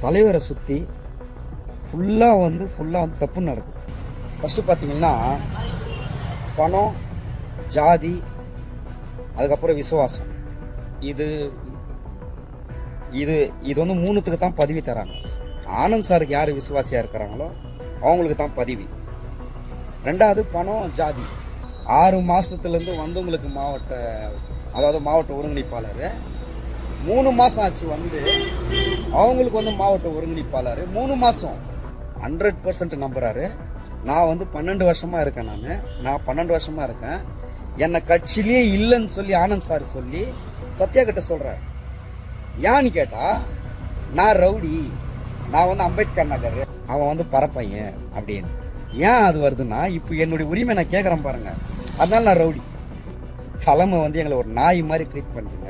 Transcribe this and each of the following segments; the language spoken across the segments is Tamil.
தலைவரை சுற்றி ஃபுல்லாக வந்து தப்பு நடக்குது. ஃபஸ்ட்டு பார்த்தீங்கன்னா பணம், ஜாதி, அதுக்கப்புறம் விசுவாசம். இது இது இது வந்து மூணுத்துக்கு தான் பதவி தராங்க. ஆனந்த் சாருக்கு யார் விசுவாசியாக இருக்கிறாங்களோ அவங்களுக்கு தான் பதவி. ரெண்டாவது பணம், ஜாதி. 6 மாதத்துலேருந்து வந்தவங்களுக்கு மாவட்ட ஒருங்கிணைப்பாளர். 3 மாதம் ஆச்சு வந்து அவங்களுக்கு வந்து மாவட்ட ஒருங்கிணைப்பாளர். 3 மாதம் 100% நம்புறாரு. நான் வந்து 12 வருஷமாக இருக்கேன். நான் 12 வருஷமாக இருக்கேன். என்னை கட்சியிலே இல்லைன்னு சொல்லி ஆனந்த் சார் சொல்லி சத்யா கிட்ட சொல்கிறார். ஏன்னு கேட்டால், நான் ரவுடி, நான் வந்து அம்பேத்கர் நகர், அவன் வந்து பரப்பையன் அப்படின்னு. ஏன் அது வருதுன்னா, இப்போ என்னுடைய உரிமை நான் கேட்குறேன் பாருங்க, அதனால நான் ரவுடி. தலைமை வந்து எங்களை ஒரு நாய் மாதிரி ட்ரீட் பண்ணுறீங்க.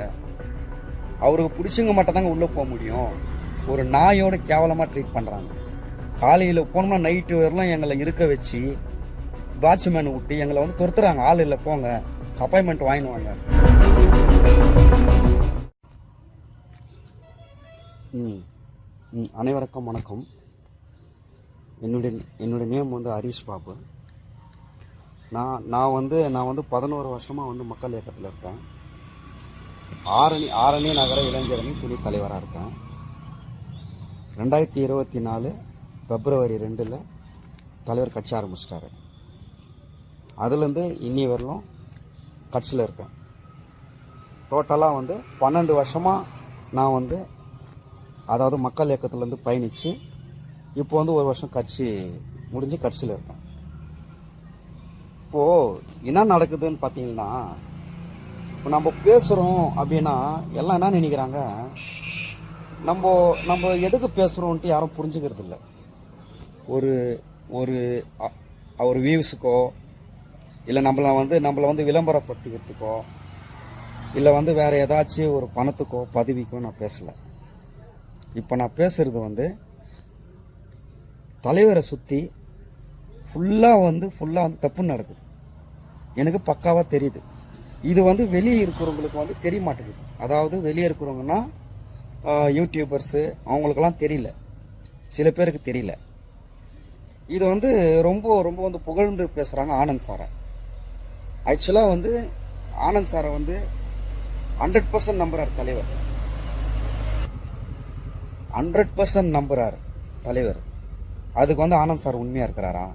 அவருக்கு பிடிச்சவங்க மட்டும் தாங்க உள்ளே போக முடியும். ஒரு நாயோட கேவலமாக ட்ரீட் பண்ணுறாங்க. காலையில் போனோம்னா நைட்டு வரலாம் எங்களை இருக்க வச்சு வாட்ச்மேன் விட்டு எங்களை வந்து துரத்துறாங்க. ஆள் இல்லை, போங்க, அப்பாயின்மெண்ட் வாங்கிடுவாங்க. அனைவருக்கும் வணக்கம். என்னுடைய நேம் வந்து ஹரீஷ் பாபு. நான் வந்து 11 வருஷமாக வந்து மக்கள் இயக்கத்தில் இருக்கேன். ஆரணி நகர இளைஞரணி துணை தலைவராக இருக்கேன். 2024 பிப்ரவரி 2 தலைவர் கட்சி ஆரம்பிச்சிட்டாரு. அதுலேருந்து இன்னி வரலும் கட்சியில் இருக்கேன். டோட்டலாக வந்து 12 வருஷமாக நான் வந்து அதாவது மக்கள் இயக்கத்துலேருந்து பயணித்து இப்போ வந்து 1 வருஷம் கட்சி முடிஞ்சு கட்சியில் இருக்கேன். இப்போது என்ன நடக்குதுன்னு பார்த்தீங்கன்னா, இப்போ நம்ம பேசுகிறோம் அப்படின்னா எல்லாம் என்ன நினைக்கிறாங்க, நம்ம எதுக்கு பேசுகிறோன்ட்டு யாரும் புரிஞ்சுக்கிறது இல்லை. ஒரு வியூஸுக்கோ இல்லை நம்மளை வந்து விளம்பரப்படுத்திக்கிறதுக்கோ இல்லை வந்து வேறு ஏதாச்சும் ஒரு பணத்துக்கோ பதவிக்கோ நான் பேசலை. இப்போ நான் பேசுகிறது வந்து தலைவரை சுற்றி ஃபுல்லாக தப்பு நடக்குது. எனக்கு பக்காவாக தெரியுது. இது வந்து வெளியே இருக்கிறவங்களுக்கு வந்து தெரிய மாட்டேங்குது. அதாவது வெளியே இருக்கிறவங்கன்னா யூடியூபர்ஸு, அவங்களுக்கெல்லாம் தெரியல, சில பேருக்கு தெரியல. இது வந்து ரொம்ப ரொம்ப வந்து புகழ்ந்து பேசுகிறாங்க ஆனந்த் சாரை. ஆக்சுவலாக வந்து ஆனந்த் சாரை வந்து 100% நம்புகிறார் தலைவர். 100% நம்புகிறார் தலைவர். அதுக்கு வந்து ஆனந்த் சார் உண்மையாக இருக்கிறாரா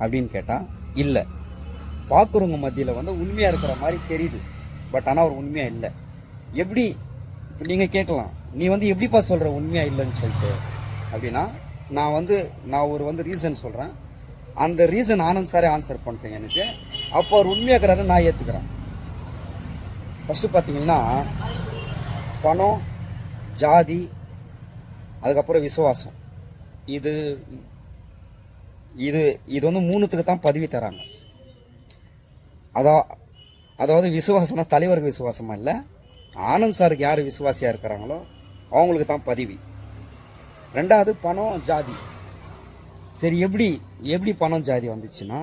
அப்படின்னு கேட்டால் இல்லை. பார்க்குறவங்க மத்தியில் வந்து உண்மையாக இருக்கிற மாதிரி தெரியுது. பட் ஆனால் அவர் உண்மையாக இல்லை. எப்படி இப்போ நீங்கள் கேட்கலாம், நீ வந்து எப்படிப்பா சொல்கிற உண்மையாக இல்லைன்னு சொல்லிட்டு அப்படின்னா, நான் ஒரு ரீசன் சொல்கிறேன். அந்த ரீசன் ஆனந்த் சாரே ஆன்சர் பண்ணிட்டேன் எனக்கு. அப்போ அவர் உண்மையாக இருக்கிறாரு, நான் ஏற்றுக்கிறேன். ஃபஸ்ட்டு பார்த்தீங்கன்னா பணம், ஜாதி, அதுக்கப்புறம் விசுவாசம். இது இது இது வந்து மூணுத்துக்கு தான் பதவி தராங்க. அதாவது விசுவாசம்னா தலைவருக்கு விசுவாசமா இல்லை, ஆனந்த் சாருக்கு யார் விசுவாசியாக இருக்கிறாங்களோ அவங்களுக்கு தான் பதவி. ரெண்டாவது பணம், ஜாதி. சரி, எப்படி பணம் ஜாதி வந்துச்சுன்னா,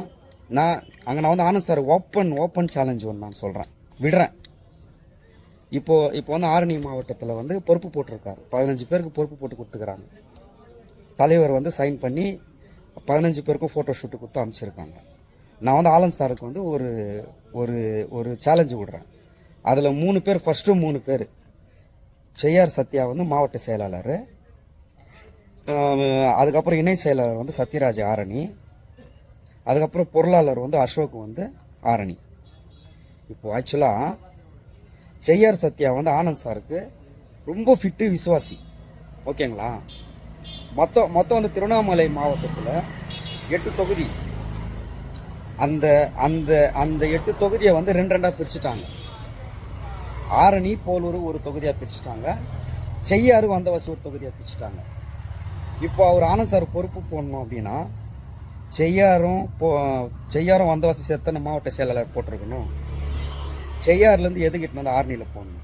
நான் வந்து ஆனந்த் சார் ஓப்பன் சேலஞ்ச் ஒன்று நான் சொல்கிறேன், விடுறேன். இப்போ வந்து ஆரணி மாவட்டத்தில் வந்து பொறுப்பு போட்டிருக்காரு. 15 பேருக்கு பொறுப்பு போட்டு கொடுத்துக்கிறாங்க. தலைவர் வந்து சைன் பண்ணி 15 பேருக்கும் ஃபோட்டோ ஷூட்டு கொடுத்து அனுப்பிச்சிருக்காங்க. நான் வந்து ஆனந்த் சாருக்கு வந்து ஒரு சேலஞ்சு விடுறேன். அதில் 3 பேர், ஃபஸ்ட்டு 3 பேர் செய்யார் சத்யா வந்து மாவட்ட செயலாளர், அதுக்கப்புறம் இணை செயலாளர் வந்து சத்யராஜ் ஆரணி, அதுக்கப்புறம் பொருளாளர் வந்து அசோக் வந்து ஆரணி. இப்போ ஆக்சுவலாக செய்யார் சத்யா வந்து ஆனந்த் சாருக்கு ரொம்ப ஃபிட்டு, விசுவாசி. ஓகேங்களா? மொத்தம் வந்து திருவண்ணாமலை மாவட்டத்தில் 8 தொகுதி. அந்த 8 தொகுதியை வந்து 2 பிரிச்சுட்டாங்க. ஆரணி, போலூர் ஒரு தொகுதியாக பிரிச்சுட்டாங்க. செய்யாறு, வந்தவாசி ஒரு தொகுதியாக பிரிச்சுட்டாங்க. இப்போ அவர் ஆனந்த் சார் பொறுப்பு போடணும் அப்படின்னா செய்யாரும் வந்தவாசி சேர்த்து மாவட்ட செயலாளர் போட்டிருக்கணும். செய்யாறுலேருந்து எதுக்கிட்டு வந்து ஆரணியில் போடணும்.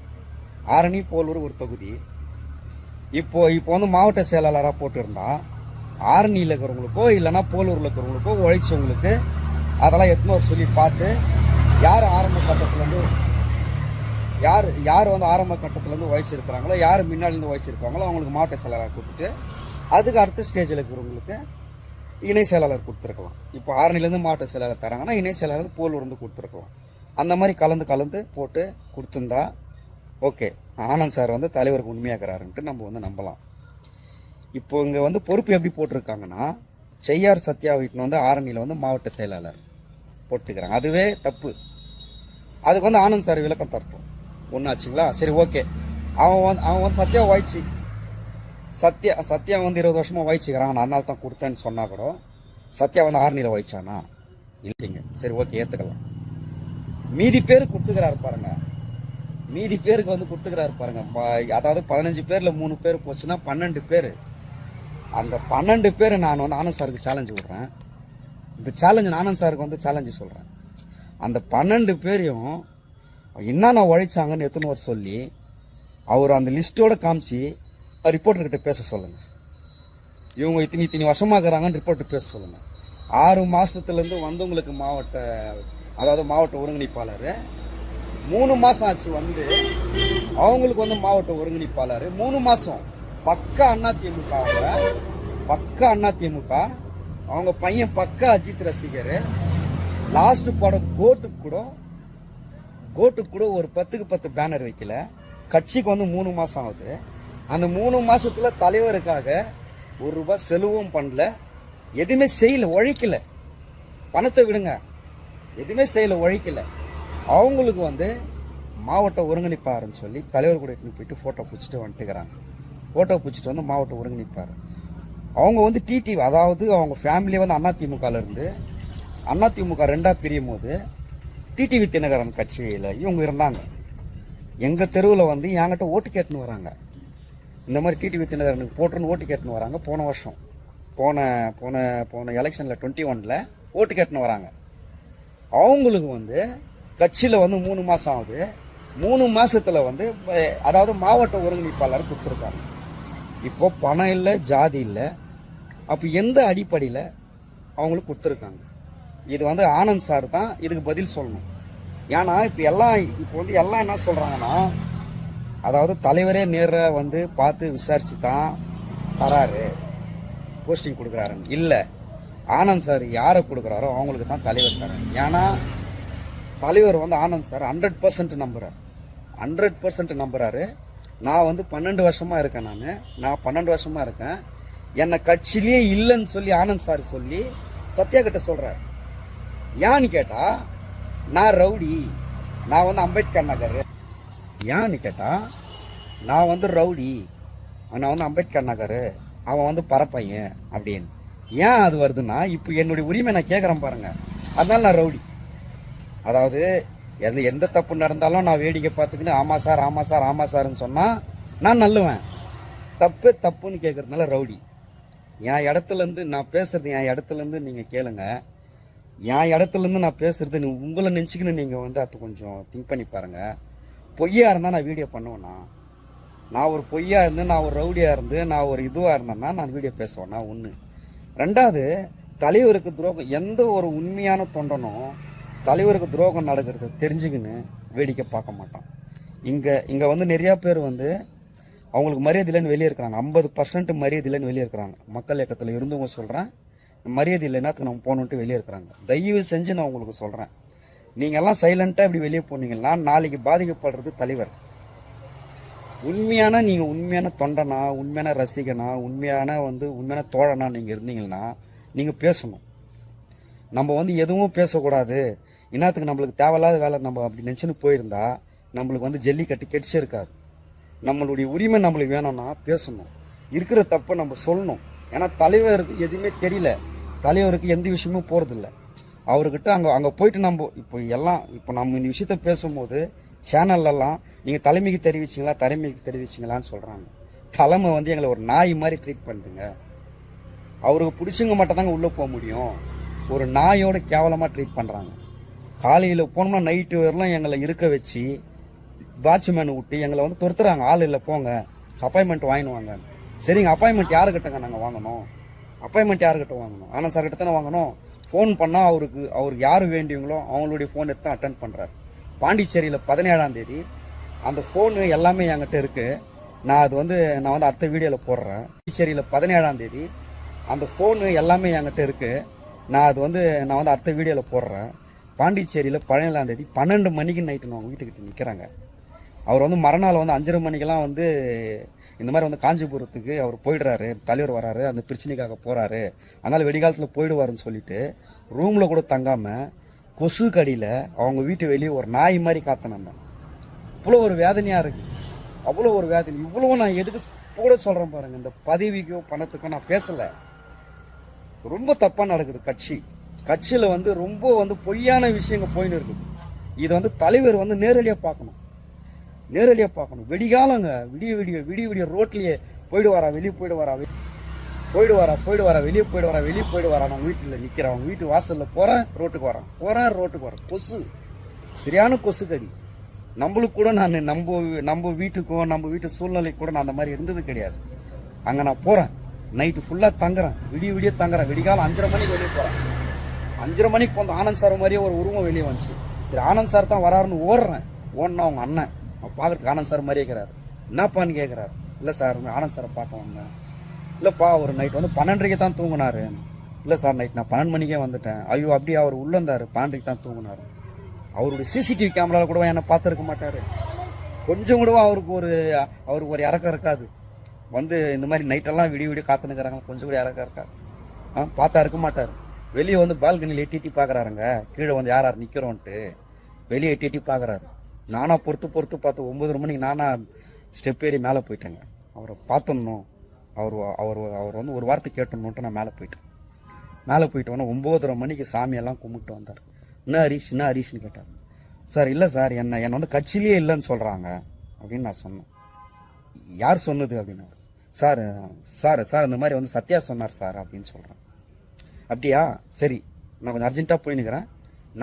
ஆரணி, போலூர் ஒரு தொகுதி. இப்போ வந்து மாவட்ட செயலாளராக போட்டுருந்தா ஆரணியில் இருக்கிறவங்களுக்கோ இல்லைன்னா போலூரில் இருக்கிறவங்களுக்கோ உழைச்சவங்களுக்கு அதெல்லாம் எத்தனை சொல்லி பார்த்து யார் ஆரம்ப கட்டத்துலேருந்து யார் யார் வந்து ஆரம்ப கட்டத்துலேருந்து உழைச்சிருக்கிறாங்களோ, யார் முன்னாடிலேருந்து உழைச்சிருக்காங்களோ அவங்களுக்கு மாவட்ட செயலாளர் கொடுத்துட்டு அதுக்கு அடுத்த ஸ்டேஜில் இருக்கிறவங்களுக்கு இணை செயலாளர் கொடுத்துருக்கலாம். இப்போ ஆரணிலேருந்து மாவட்ட செயலாளர் தராங்கன்னா இணை செயலாளர் போலூர்ந்து கொடுத்துருக்கலாம். அந்த மாதிரி கலந்து போட்டு கொடுத்துருந்தா ஓகே, ஆனந்த் சார் வந்து தலைவருக்கு உண்மையாகிறாருன்ட்டு நம்ம வந்து நம்பலாம். இப்போ இங்கே வந்து பொறுப்பு எப்படி போட்டிருக்காங்கன்னா, செய்யார் சத்யா வீட்டில் வந்து ஆரணியில் வந்து மாவட்ட செயலாளர் போட்டுக்கிறாங்க. அதுவே தப்பு. அதுக்கு வந்து ஆனந்த் சார் விளக்கம் தரட்டும். ஒன்றாச்சுங்களா? சரி, ஓகே. அவன் வந்து சத்யா வாய்ச்சி சத்யா வந்து 20 வருஷமாக வாய்ச்சிக்கிறான், நான் அதனால தான் கொடுத்தேன்னு சொன்னா கூட சத்யா வந்து ஆரணியில் வாய்ச்சானா? இல்லைங்க. சரி, ஓகே, ஏற்றுக்கலாம். மீதி பேருக்கு கொடுத்துக்கிறாரு பாருங்க, மீதி பேருக்கு வந்து கொடுத்துக்கிறாரு பாருங்க. அதாவது 15 பேர்ல 3 பேர் போச்சுன்னா 12 பேர். அந்த 12 பேர் நான் வந்து ஆனந்த் சாருக்கு சேலஞ்சு விடுறேன். இந்த சேலஞ்சு ஆனந்த் சாருக்கு வந்து சேலஞ்சு சொல்றேன். அந்த 12 பேரையும் என்னென்ன உழைச்சாங்கன்னு எத்தனை வர சொல்லி அவர் அந்த லிஸ்டோட காமிச்சு ரிப்போர்ட்டர்கிட்ட பேச சொல்லுங்க. இவங்க இத்தனை வருஷமாக்குறாங்கன்னு ரிப்போர்ட்டர் பேச சொல்லுங்க. 6 மாசத்துலேருந்து வந்தவங்களுக்கு மாவட்ட ஒருங்கிணைப்பாளர் 3 மாசம் ஆச்சு வந்து அவங்களுக்கு வந்து மாவட்ட ஒருங்கிணைப்பாளர் 3 மாசம் பக்கா அதிமுக அவங்க பையன் பக்கா அஜித் ரசிகர். லாஸ்ட் படம் கோர்ட்டுக்கு கூட ஒரு 10க்கு 10 பேனர் வைக்கல. கட்சிக்கு வந்து 3 மாசம் ஆகுது. அந்த 3 மாசத்துல தலைவருக்காக ₹1 செலவும் பண்ணல, எதுவுமே செய்யல, உழைக்கல. பணத்தை விடுங்க, எதுவுமே செய்யல, உழைக்கல. அவங்களுக்கு வந்து மாவட்ட ஒருங்கிணைப்பாருன்னு சொல்லி தலைவர் கூட போயிட்டு போட்டோ பிடிச்சிட்டு வந்துட்டுக்கிறாங்க. போட்டோ பிடிச்சிட்டு வந்து மாவட்ட ஒருங்கிணைப்பார். அவங்க வந்து டிடிவி, அதாவது அவங்க ஃபேமிலியே வந்து அதிமுகல இருந்து அதிமுக 2ஆ பிரியும் போது டிடிவி தினகரன் கட்சியில் இவங்க இருந்தாங்க. எங்கள் தெருவில் வந்து என்கிட்ட ஓட்டு கேட்டுன்னு வராங்க. இந்த மாதிரி டிடிவி தினகரனுக்கு போட்டுன்னு ஓட்டு கேட்டுன்னு வராங்க. போன வருஷம் போன எலெக்ஷனில் 21ல் ஓட்டு கேட்டுன்னு வராங்க. அவங்களுக்கு வந்து கட்சியில் வந்து 3 மாதம் ஆகுது. 3 மாசத்துல வந்து அதாவது மாவட்ட ஒருங்கிணைப்பாளர் கொடுத்துருக்காங்க. இப்போ பணம் இல்லை, ஜாதி இல்லை. அப்போ எந்த அடிப்படையில் அவங்களுக்கு கொடுத்துருக்காங்க? இது வந்து ஆனந்த் சார் தான் இதுக்கு பதில் சொல்லணும். ஏன்னா இப்போ வந்து எல்லாம் என்ன சொல்கிறாங்கன்னா, அதாவது தலைவரே நேராக வந்து பார்த்து விசாரிச்சு தான் தராரு, போஸ்டிங் கொடுக்குறாருன்னு. இல்லை, ஆனந்த் சார் யாரை கொடுக்குறாரோ அவங்களுக்கு தான் தலைவர் தராரு. ஏன்னா தலைவர் வந்து ஆனந்த் சார் 100% நம்புறாரு, 100% நம்புறாரு. நான் வந்து 12 வருஷமா இருக்கேன். நான் 12 வருஷமா இருக்கேன். என்னை கட்சியிலேயே இல்லைன்னு சொல்லி ஆனந்த் சார் சொல்லி சத்யா கிட்ட சொல்றாரு. ஏன்னு கேட்டா, நான் ரவுடி, நான் வந்து அம்பேத்கர் நகர். ஏன்னு கேட்டா, நான் வந்து ரவுடி, நான் வந்து அம்பேத்கர் நகர், அவன் வந்து பரப்பையன் அப்படின்னு. ஏன் அது வருதுன்னா, இப்போ என்னுடைய உரிமை நான் கேட்குறேன் பாருங்க, அதனால நான் ரவுடி. அதாவது எந்த தப்பு நடந்தாலும் நான் வேடிக்கை பார்த்துக்கின்னு ஆமா சார்ன்னு சொன்னா நான் நல்லுவேன். தப்புன்னு கேட்கறதுனால ரவுடி. என் இடத்துல இருந்து நான் பேசுறது, என் இடத்துல இருந்து நீங்க கேளுங்க. என் இடத்துல இருந்து நான் பேசுறது உங்களை நினைச்சுக்கின்னு நீங்க வந்து அது கொஞ்சம் திங்க் பண்ணி பாருங்க. பொய்யா இருந்தா நான் வீடியோ பண்ணுவேன்னா? நான் ஒரு பொய்யா இருந்து, நான் ஒரு ரவுடியா இருந்து, நான் ஒரு இதுவா இருந்தேன்னா நான் வீடியோ பேசுவேன்னா? ஒண்ணு. ரெண்டாவது, தலைவருக்கு துரோகம், எந்த ஒரு உண்மையான தொண்டனும் தலைவருக்கு துரோகம் நடக்கிறது தெரிஞ்சுக்கின்னு வேடிக்கை பார்க்க மாட்டான். இங்க வந்து நிறைய பேர் வந்து அவங்களுக்கு மரியாதை இல்லைன்னு வெளியே இருக்கிறாங்க. 50% மரியாதை இல்லைன்னு வெளியே இருக்கிறாங்க. மக்கள் இயக்கத்தில் இருந்தவங்க சொல்றேன், மரியாதை இல்லைன்னா நம்ம போகணுன்ட்டு வெளியே இருக்கிறாங்க. தயவு செஞ்சு நான் உங்களுக்கு சொல்றேன், நீங்க எல்லாம் சைலண்டா இப்படி வெளியே போனீங்கன்னா நாளைக்கு பாதிக்கப்படுறது தலைவர். நீங்க உண்மையான தொண்டனா, உண்மையான ரசிகனா, உண்மையான தோழனா நீங்க இருந்தீங்கன்னா நீங்க பேசணும். நம்ம வந்து எதுவும் பேசக்கூடாது, இன்னத்துக்கு நம்மளுக்கு தேவையில்லாத வேலை நம்ம அப்படி நினைச்சுன்னு போயிருந்தா நம்மளுக்கு வந்து ஜல்லிக்கட்டு கெடிச்சிருக்காது. நம்மளுடைய உரிமை நம்மளுக்கு வேணும்னா பேசணும், இருக்கிற தப்பை நம்ம சொல்லணும். ஏன்னா தலைவருக்கு எதுவுமே தெரியல, தலைவருக்கு எந்த விஷயமும் போறதில்ல. அவர்கிட்ட அங்கே போயிட்டு இப்போ நம்ம இந்த விஷயத்த பேசும்போது சேனல்லாம் நீங்கள் தலைமைக்கு தெரிவிச்சிங்களான்னு சொல்கிறாங்க. தலைமை வந்து எங்களை ஒரு நாய் மாதிரி ட்ரீட் பண்ணுதுங்க. அவருக்கு பிடிச்சவங்க மட்டும் தாங்க உள்ளே போக முடியும். ஒரு நாயோட கேவலமாக ட்ரீட் பண்ணுறாங்க. காலையில் போனோம்னா நைட்டு வரலாம் எங்களை இருக்க வச்சு வாட்ச்மேன் விட்டு எங்களை வந்து துரத்துறாங்க. ஆள் இல்லை, போங்க அப்பாயின்மெண்ட் வாங்கினுவாங்க. சரிங்க, அப்பாயின்மெண்ட் யாருக்கிட்டங்க நாங்கள் வாங்கணும்? ஆனால் சார் கிட்ட தானே வாங்கணும். ஃபோன் பண்ணால் அவருக்கு யார் வேண்டியவங்களோ அவங்களுடைய ஃபோன் எடுத்து தான் அட்டன் பண்ணுறாரு. பாண்டிச்சேரியில் 17ஆம் தேதி அந்த ஃபோனு எல்லாமே என்கிட்ட இருக்கு. நான் வந்து அடுத்த வீடியோவில் போடுறேன். பாண்டிச்சேரியில் 17ஆம் தேதி அந்த ஃபோனு எல்லாமே என்கிட்ட இருக்கு. நான் வந்து அடுத்த வீடியோவில் போடுறேன். பாண்டிச்சேரியில் 17ஆம் தேதி 12 மணிக்கு நைட்டு அவங்க வீட்டுக்கிட்ட நிற்கிறாங்க. அவர் வந்து மறுநாள் வந்து 5:30 மணிக்கெல்லாம் வந்து இந்த மாதிரி வந்து காஞ்சிபுரத்துக்கு அவர் போயிடுறாரு, தலைவர் வராரு, அந்த பிரச்சனைக்காக போறாரு, அதனால வெடிகாலத்தில் போயிடுவாருன்னு சொல்லிட்டு ரூம்ல கூட தங்காம கொசு கடியில் அவங்க வீட்டு வெளியே ஒரு நாய் மாதிரி காத்தனாங்க. இவ்வளோ ஒரு வேதனையா இருக்கு, அவ்வளோ ஒரு வேதனை. இவ்வளோ நான் எதுக்கு கூட சொல்றேன் பாருங்க, இந்த பதவிக்கோ பணத்துக்கோ நான் பேசல. ரொம்ப தப்பா நடக்குது கட்சியில வந்து ரொம்ப வந்து பொய்யான விஷயங்கள் போயின்னு இருக்குது. இது வந்து தலைவர் வந்து நேரடியா பார்க்கணும். வெடிகாலங்க, விடிய ரோட்லயே போயிடுவாரா, வெளியே போயிடுவாரா, வெளியே போயிடுவாரா. நான் வீட்டில் நிக்கிறேன், அவங்க வீட்டு வாசல்ல போறேன், ரோட்டுக்கு வரேன். கொசு, சரியான கொசு கடி. நம்மளுக்கு கூட நான் நம்ம வீட்டுக்கோ நம்ம வீட்டு சூழ்நிலைக்கு கூட நான் அந்த மாதிரி இருந்தது கிடையாது. அங்க நான் போறேன், நைட்டு ஃபுல்லா தங்குறேன், விடிய தங்குறேன். வெடிகாலம் 5:30 மணிக்கு வெளியே போறேன். 5:30 மணிக்கு வந்து ஆனந்த் சார் மாதிரியே ஒரு உருவம் வெளியே வந்துச்சு. சரி, ஆனந்த் சார் தான் வராருன்னு ஓடுனா அவங்க அண்ணன் பார்க்கறதுக்கு ஆனந்த் சார் மாதிரியே இருக்கிறாரு. என்னப்பான்னு கேட்குறாரு. இல்லை சார், ஆனந்த் சாரை பார்க்க வந்தேன். இல்லைப்பா, ஒரு நைட் வந்து 12:30 தான் தூங்கினாரு. இல்லை சார், நைட் நான் 12 மணிக்கே வந்துட்டேன். ஐயோ, அப்படியே அவர் உள்ள இருந்தாரு, 12:30 தான் தூங்கினாரு. அவருடைய சிசிடிவி கேமரால கூட என்ன பார்த்துருக்க மாட்டாரு. கொஞ்சம் கூட அவருக்கு ஒரு இறக்கம் இருக்காது. வந்து இந்த மாதிரி நைட்டெல்லாம் விடிய காத்துனுக்கிறாங்க, கொஞ்சம் கூட இறக்கம் இருக்காது. பார்த்தா இருக்க மாட்டார். வெளியே வந்து பால்கனியில் எட்டி பார்க்குறாருங்க, கீழே வந்து யார் நிற்கிறோன்ட்டு வெளியே எட்டி பார்க்குறாரு. நானா பொறுத்து பார்த்து 9:30 மணிக்கு நானா ஸ்டெப் ஏறி மேலே போயிட்டேங்க. அவரை பார்த்துடணும், அவர் வந்து ஒரு வார்த்தை கேட்டணுன்ட்டு நான் மேலே போயிட்டோன்னா 9:30 மணிக்கு சாமியெல்லாம் கும்பிட்டு வந்தார். என்ன ஹரீஷ்னு கேட்டார். சார், இல்லை சார், என்ன வந்து கட்சியிலேயே இல்லைன்னு சொல்கிறாங்க அப்படின்னு நான் சொன்னேன். யார் சொன்னது அப்படின்னாரு. சார் இந்த மாதிரி வந்து சத்யா சொன்னார் சார் அப்படின்னு சொல்கிறேன். அப்படியா, சரி, நான் கொஞ்சம் அர்ஜென்ட்டாக போயின்னுக்கிறேன்,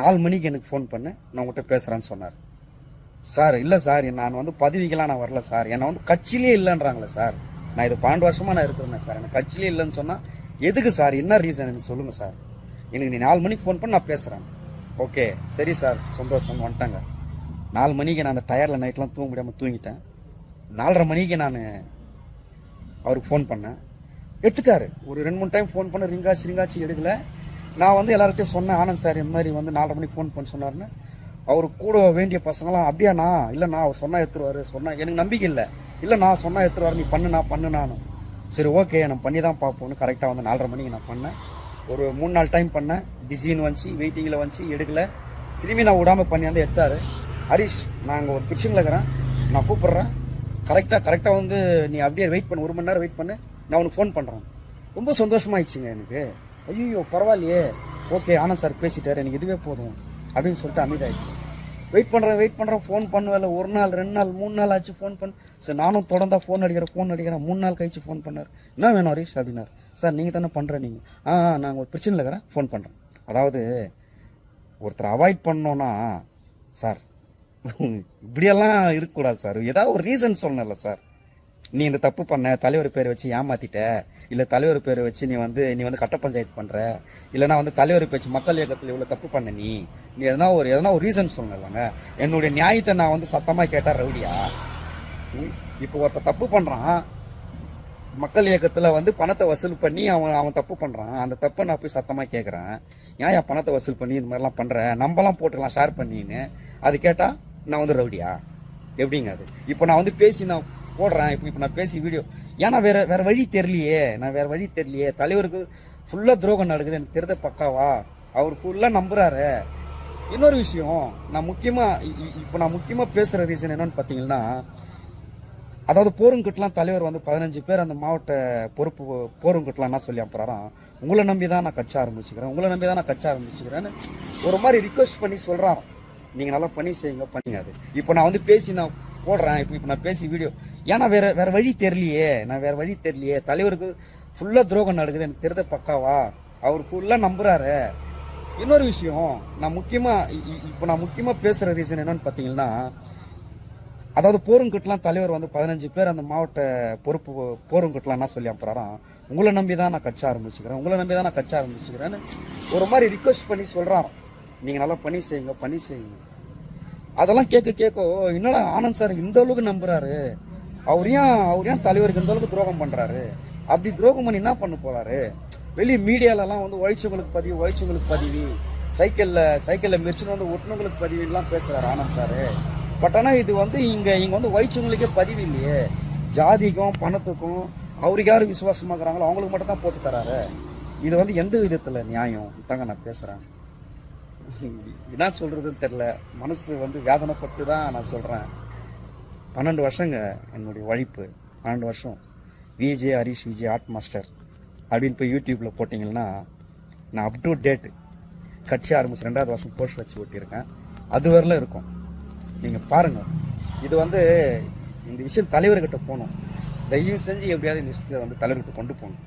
4 மணிக்கு எனக்கு ஃபோன் பண்ணு, நான் உங்கள்கிட்ட பேசுகிறேன்னு சொன்னார். சார், இல்லை சார், நான் வந்து பதவிக்கெல்லாம் நான் வரல சார், என்னை வந்து கட்சியிலே இல்லைன்றாங்களே சார். நான் இது 12 வருஷமா நான் இருக்கிறேன் சார், எனக்கு கட்சியிலே இல்லைன்னு சொன்னால் எதுக்கு சார், என்ன ரீசன் எனக்கு சொல்லுங்கள் சார். எனக்கு நீ 4 மணிக்கு ஃபோன் பண்ணி நான் பேசுகிறேன். ஓகே, சரி சார், சந்தோஷம், வந்துட்டாங்க. 4 மணிக்கு நான் அந்த டயரில் நைட்லாம் தூங்க முடியாமல் தூங்கிட்டேன். 4:30 மணிக்கு நான் அவருக்கு ஃபோன் பண்ணேன், எடுத்துட்டாரு. ஒரு 2-3 டைம் ஃபோன் பண்ண ரிங்காச்சு எடுக்கல. நான் வந்து எல்லார்கிட்டையும் சொன்னேன், ஆனந்த் சார் இந்த மாதிரி வந்து 4:30 மணிக்கு ஃபோன் பண்ண சொன்னார்னு. அவரு கூட வேண்டிய பசங்களாம், அப்படியாண்ணா, இல்லைண்ணா அவர் சொன்னா எடுத்துருவாரு, எனக்கு நம்பிக்கை இல்லை நான் சொன்னா எடுத்துருவாரு, நீ பண்ணுனானு. சரி, ஓகே, நான் பண்ணி தான் பார்ப்போன்னு கரெக்டாக வந்து 4:30 மணிக்கு நான் பண்ணேன். ஒரு 3-4 டைம் பண்ணேன், பிஸின்னு வந்துச்சு, வெயிட்டிங்கில் வந்துச்சு, எடுக்கல. திரும்பி நான் விடாமல் பண்ணி வந்து எடுத்தாரு. ஹரீஷ், நான் அங்கே ஒரு பிரச்சனையில் இருக்கிறேன், நான் கூப்பிட்றேன், கரெக்டாக வந்து நீ அப்படியே வெயிட் பண்ணு, 1 மணி நேரம் வெயிட் பண்ணு, நான் உனக்கு ஃபோன் பண்ணுறேன். ரொம்ப சந்தோஷமாயிடுச்சுங்க எனக்கு. ஐயோ, பரவாயில்லையே, ஓகே, ஆனந்த் சார் பேசிட்டாரு, எனக்கு இதுவே போதும் அப்படின்னு சொல்லிட்டு அமைதியாயிடுச்சு. வெயிட் பண்ணுறேன், ஃபோன் பண்ணுவேன். 1 நாள் 2 நாள் 3 நாள் ஆச்சு ஃபோன் பண்ண. சார், நானும் தொடர்ந்தா ஃபோன் அடிக்கிறேன். 3 நாள் கழிச்சு ஃபோன் பண்ணார். என்ன வேணும் ஹரீஷ் அப்படின்னாரு. சார், நீங்கள் தானே பண்ணுறேன், நீங்கள் நாங்கள் ஒரு பிரச்சனையில் இருக்கிறேன், ஃபோன் பண்ணுறேன். அதாவது ஒருத்தர் அவாய்ட் பண்ணோன்னா சார், இப்படியெல்லாம் இருக்கக்கூடாது சார், ஏதாவது ஒரு ரீசன் சொல்லணும்ல சார். நீ இந்த தப்பு பண்ண, தலைவர் பேரை வச்சு ஏமாத்திட்ட, இல்லை தலைவர் பேரை வச்சு நீ வந்து கட்ட பஞ்சாயத்து பண்ற, இல்லைனா வந்து தலைவர் பேச்சு மக்கள் இயக்கத்தில் இவ்வளோ தப்பு பண்ண, நீ எதனா ஒரு ரீசன் சொல்லணும்லங்க. என்னுடைய நியாயத்தை நான் வந்து சத்தமாக கேட்டா ரவுடியா? இப்போ ஒருத்தர் தப்பு பண்றான், மக்கள் இயக்கத்தில் வந்து பணத்தை வசூல் பண்ணி அவன் தப்பு பண்றான், அந்த தப்பை நான் போய் சத்தமாக கேட்குறேன், ஏன் பணத்தை வசூல் பண்ணி இந்த மாதிரிலாம் பண்ற, நம்மலாம் போட்டுக்கலாம் ஷேர் பண்ணின்னு, அது கேட்டா நான் வந்து ரவுடியா? எப்படிங்க அது? இப்போ நான் வந்து பேசி நான் போடுறேன், இப்போ நான் பேசி வீடியோ, ஏன்னா வேற வழி தெரியலையே. தலைவருக்கு ஃபுல்லா துரோகம் நடக்குது, எனக்கு தெரிஞ்ச பக்காவா, அவர் ஃபுல்லா நம்புறாரு. இன்னொரு விஷயம், நான் முக்கியமா பேசுற ரீசன் என்னன்னு பாத்தீங்கன்னா, அதாவது போருங்கட்டுலாம் தலைவர் வந்து 15 பேர் அந்த மாவட்ட பொறுப்பு போருங்கட்டுலாம் என்ன சொல்லி அப்புறம், உங்களை நம்பி தான் நான் கட்சி ஆரம்பிச்சுக்கிறேன்னு ஒரு மாதிரி ரிக்வெஸ்ட் பண்ணி சொல்றான். நீங்க நல்லா பண்ணி செய்யுங்க, பண்ணிக்காது. இப்போ நான் வந்து பேசி நான் போடுறேன், இப்போ நான் பேசி வீடியோ, ஏன்னா வேற வழி தெரியலையே. தலைவருக்கு ஃபுல்லா துரோகம் நடக்குது, எனக்கு தெரிஞ்ச பக்காவா, அவர் ஃபுல்லா நம்புறாரு. இன்னொரு விஷயம், நான் முக்கியமா பேசுற ரீசன் என்னன்னு பாத்தீங்கன்னா, அதாவது போருங்கட்டுலாம் தலைவர் வந்து 15 பேர் அந்த மாவட்ட பொறுப்பு போருங்கட்டுலாம் என்ன சொல்லி அப்புறம், உங்களை நம்பி தான் நான் கட்சி ஆரம்பிச்சுக்கிறேன்னு ஒரு மாதிரி ரிக்வெஸ்ட் பண்ணி சொல்றான். நீங்க நல்லா பண்ணி செய்யுங்க. அதெல்லாம் கேட்க என்னடா ஆனந்த் சார் இந்த அளவுக்கு நம்புறாரு, அவர் ஏன் தலைவருக்கு இந்த அளவுக்கு துரோகம் பண்றாரு, அப்படி துரோகம் பண்ணி என்ன பண்ண போறாரு, வெளியே மீடியாலலாம் வந்து உழைச்சவங்களுக்கு பதிவு சைக்கிளில் மெரிச்சுன்னு வந்து ஒட்டுனவங்களுக்கு பதிவுலாம் பேசுறாரு ஆனந்த் சார். பட் ஆனால் இது வந்து இங்கே வந்து உழைச்சவங்களுக்கே பதிவு இல்லையே, ஜாதிக்கும் பணத்துக்கும் அவருக்கு யார் விசுவாசமாக்குறாங்களோ அவங்களுக்கு மட்டும் தான் போட்டு தராரு. இது வந்து எந்த விதத்தில் நியாயம் தாங்க நான் பேசுகிறேன். என்ன சொல்கிறதுன்னு தெரில, மனசு வந்து வேதனைப்பட்டு தான் நான் சொல்கிறேன். 12 வருஷங்க என்னுடைய உழைப்பு, 12 வருஷம். ஹரிஷ் விஜய் ஆர்ட் மாஸ்டர் அப்படின்னு போய் யூடியூப்பில் போட்டிங்கன்னா நான் அப் டு டேட்டு கட்சி ஆரம்பிச்சு 2வது வருஷம் போஸ்ட் வச்சு ஓட்டியிருக்கேன். அது வரல இருக்கும், நீங்கள் பாருங்கள். இது வந்து இந்த விஷயம் தலைவர்கிட்ட போகணும், தயவு செஞ்சு எப்படியாவது இந்த விஷயத்தை வந்து தலைவர்கிட்ட கொண்டு போகணும்.